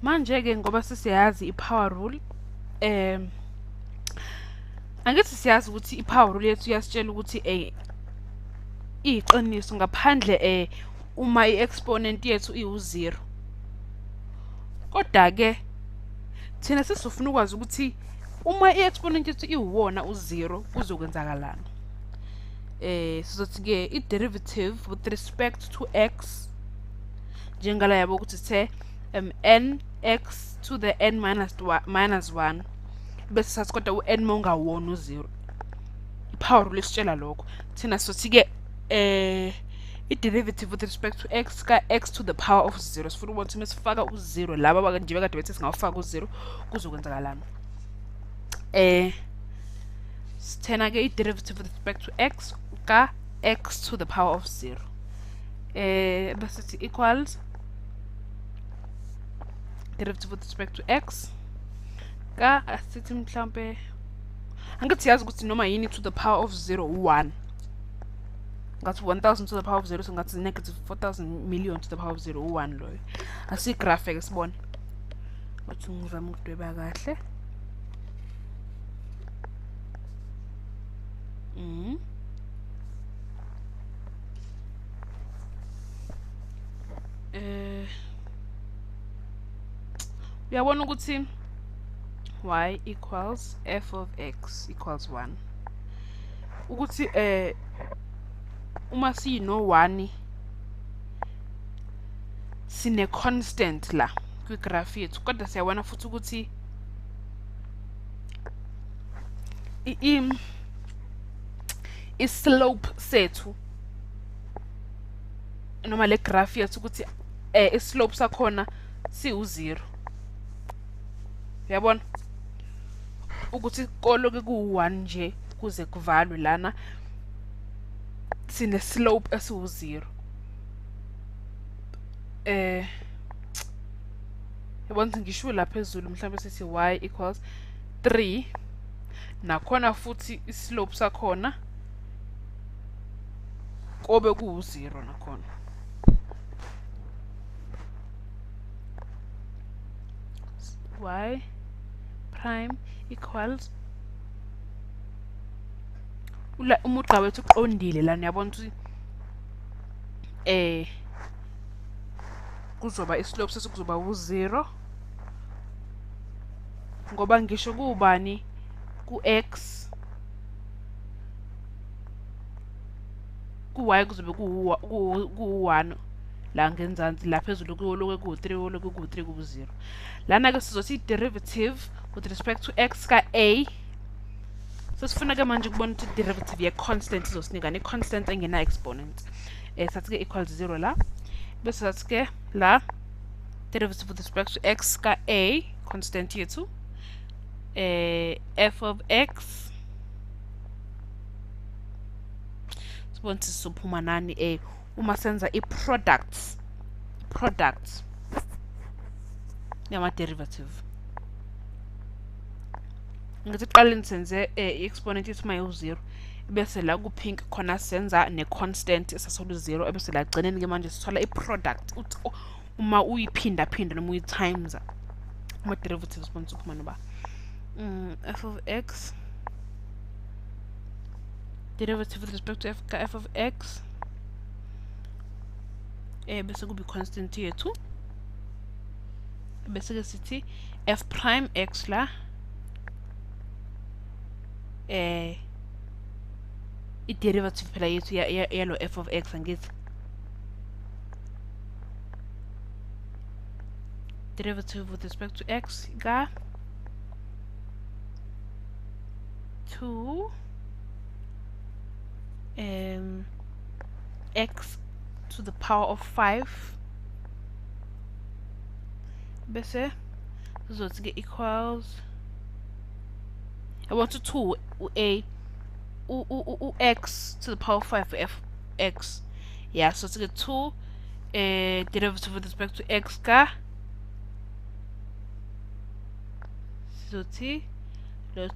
Manje ke ngoba sesiyazi ipower rule, angithi siyazi ukuthi ipower rule yethu iyasitshela ukuthi iyiqiniso ngaphandle uma i-exponent yethu iwu-0. Kodwa ke thina sesifuna ukwazi ukuthi uma i-exponent yethu iwuwona u-0 kuzokwenzakalani. Sizothi ke i-derivative with respect to x, njengala yabo ukuthi sithe nx to the n minus 1, bese sathi kodwa u-n mawungawona u-0. Ipower rule isitshela lokho. Thina sizothi ke i-derivative with respect to x ka x to the power of 0, sifuna ukubona ukuthi mesifaka u-0 laba nje bekade bethe singawufaka u-0 kuzokwenzakalani. Sithena ke i-derivative with respect to x ka x to the power of 0, bese sithi equals derivative with respect to x ka asithi mhlambe angithi yazi ukuthi noma yini to the power of 0 1, ngathi 1000 to the power of 0, so ngathi negative 4000 million to the power of 0 1 loyo. Asigraph ke sibone ukuthi ngizama ukudweba kahle. Uyabona ukuthi y equals f of x equals 1, ukuthi uma siyino 1 sine constant la kwigraph yethu, kodwa siyabona futhi ukuthi i-slope sethu noma le graph yethu ukuthi i-slope sakhona siwu-0. Uyabona ukuthi koloke ku-1 nje kuze kuvalwe lana sine slope esiwu-0. Yabona ukuthi ngisho la phezulu mhlawumbe sithi y equals 3, nakhona futhi islope sakhona kobe ku-0 nakhona. Y prime equals umugqa wethu uqondile lana, uyabona ukuthi kuzoba islope sesu kuzoba u-0 ngoba ngisho kubani ku-x ku-y kuzobe ku-1 la ngenzansi, la phezulu kuloke ku-3 kuloke ku-3 ku-0. Lana ke sizothi i-derivative with respect to x ka a, sesifuna ke manje ukubona ukuthi i-derivative ye-constant izosinika ne-constant engena exponent. Sathi ke equals 0 la, bese sathi ke la derivative with respect to x ka a, constant yethu, f of x, sibona ukuthi sizophuma nani uma senza i-product yama-derivative. Ngithi qaleni senze i-exponent yethu mayiwu-0, bese la ku-pink khona senza ne-constant esasolu-0, bese la gcineni ke manje sithola i-product uma uyiphinda noma uyi-times ama-derivative, sibona ukuthi uphuma noba f of x, derivative with respect to f of x, bese kuba i-constant yethu, bese ke sithi f prime x la i-derivative phela yethu yalo f of x angithi derivative with respect to x ka 2 x to the power of 5, bese sizothi ke equals, yabona ukuthi 2 u-x to the power of 5 f x, yeah, so sizothi ke 2 derivative with respect to x ka sizothi lo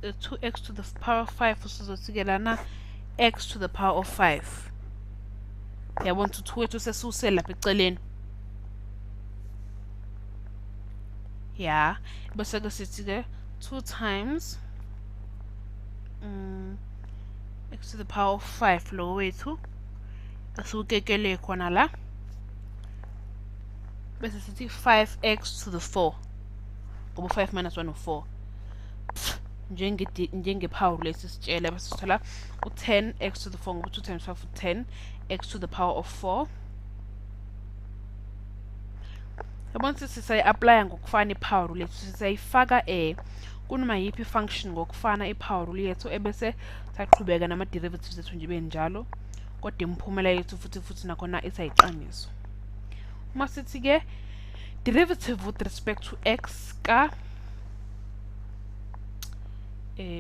2x to the power of 5 sizothi ke lana x to the power of 5. Yabona ukuthi 2 wethu sesiwuse lapha eceleni, yeah, bese ke sithi ke 2 times x to the power of 5 lo wethu asukekele khona la bese sithi 5x to the 4 ngoba 5 minus 1 u4 njenge power lesi sitshela bese sithola u10x to the 4 ngoba 2 times 5 u10 x to the power of 4 yabona sithi sayi-apply ngokufana i-power rule yethu sisayifaka kunoma yiphi function ngokufana i-power rule yethu ebese saqhubeka nama-derivatives ethu nje benjalo kodwa imiphumela yethu futhi nakhona isayiqiniso uma sithi-ke derivative with respect to x ka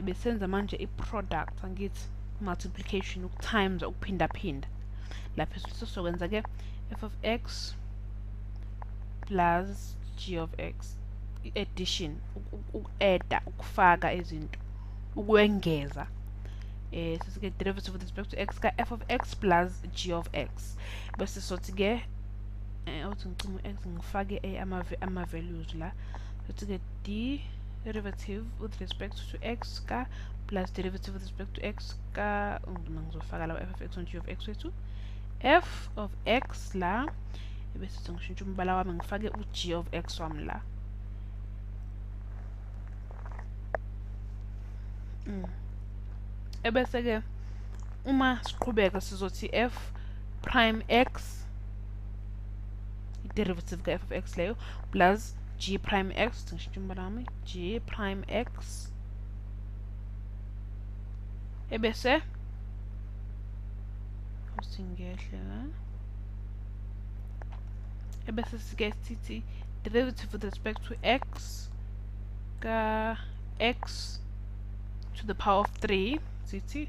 besenza manje i-product angithi multiplication ukutimes ukuphindaphinda lapha sizokwenza-ke f of x plus g of x addition uku-adda ukufaka izinto ukwengeza sisike derivative with respect to x ka f of x plus g of x bese sothi-ke awuthi ngicima x ngifake ama-values la sothi-ke derivative with respect to x ka plus derivative with respect to x ka ngizofaka la f of x on g of x wethu f of x la bese sengishintsha umbala wami ngifake u-g of x wami la ebese-ke uma siqhubeka sizothi f prime x i-derivative ka f of x leyo plus g prime x sengishintsha umbala wami g prime x ebese usingehle la ebese sike sithi derivative with respect to x ka x to the power of 3 sithi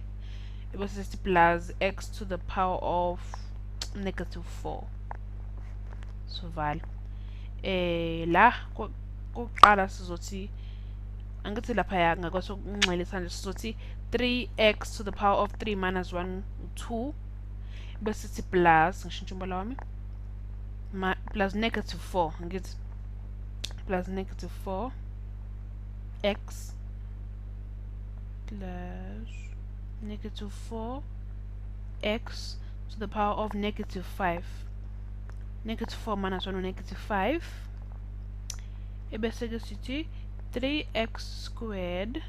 ebese sithi plus x to the power of -4 so vala la kokuqala sizothi angithi lapha ya ngakwaso kunxelisana sizothi 3x to the power of 3 minus 1 2 bese sithi plus ngishintsha umbala wami plus -4 angithi plus -4 x plus -4 x to the power of -5 -4 minus 1 -5 ebese ke sithi 3x squared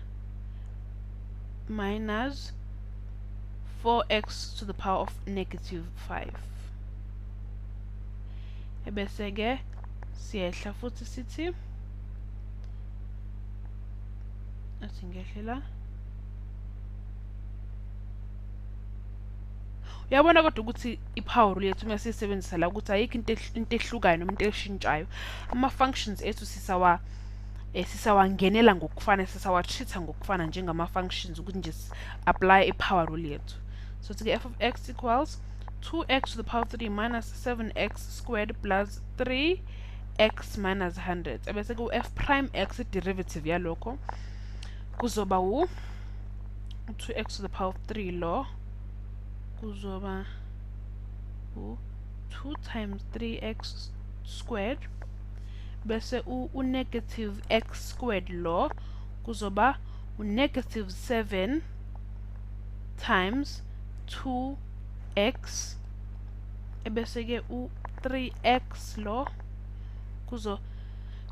minus 4x to the power of -5 ebese ke siyehla futhi sithi asingehlela uyabona kodwa ukuthi i-power rule yethu mase sisebenzisa la ukuthi ayikho into ehlukayo noma into eshintshayo ama-functions ethu sisawangenela ngokufana sisawa-treat-a ngokufana njengama-functions ukuthi nje apply i-power rule yethu so sithi-ke f of x equals 2x to the power of 3 minus 7x squared plus 3x minus 100 ebese ku-f prime x i-derivative yalokho kuzoba u-2x to the power of 3 lo kuzoba u-2 times 3x squared bese u-negative x squared lo kuzoba u-negative 7 times 2x ebese ke u-3x lo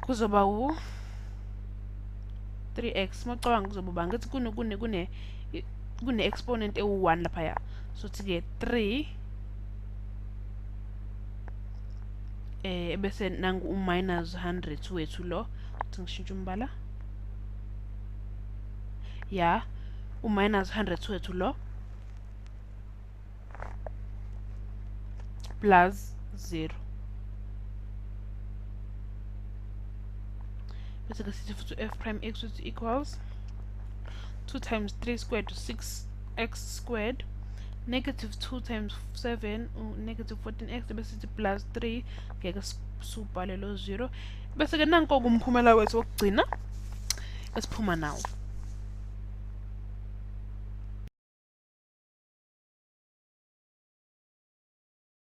kuzoba u-3x mawucabanga kuzoba ngithi kune exponent ewu-1 laphaya sothi-ke 3 ebese nangu u-minus 100 wethu lo uthi ngishintshe umbala ya u-minus 100 wethu lo plus 0 bese ke sithi futhi f prime x wethu equals 2 times 3 squared to 6x squared negative 2 times 7 negative 14x bese sithi plus 3 ngeke subhale lo 0 bese ke nanko kumphumela wethu wokugcina esiphuma nawo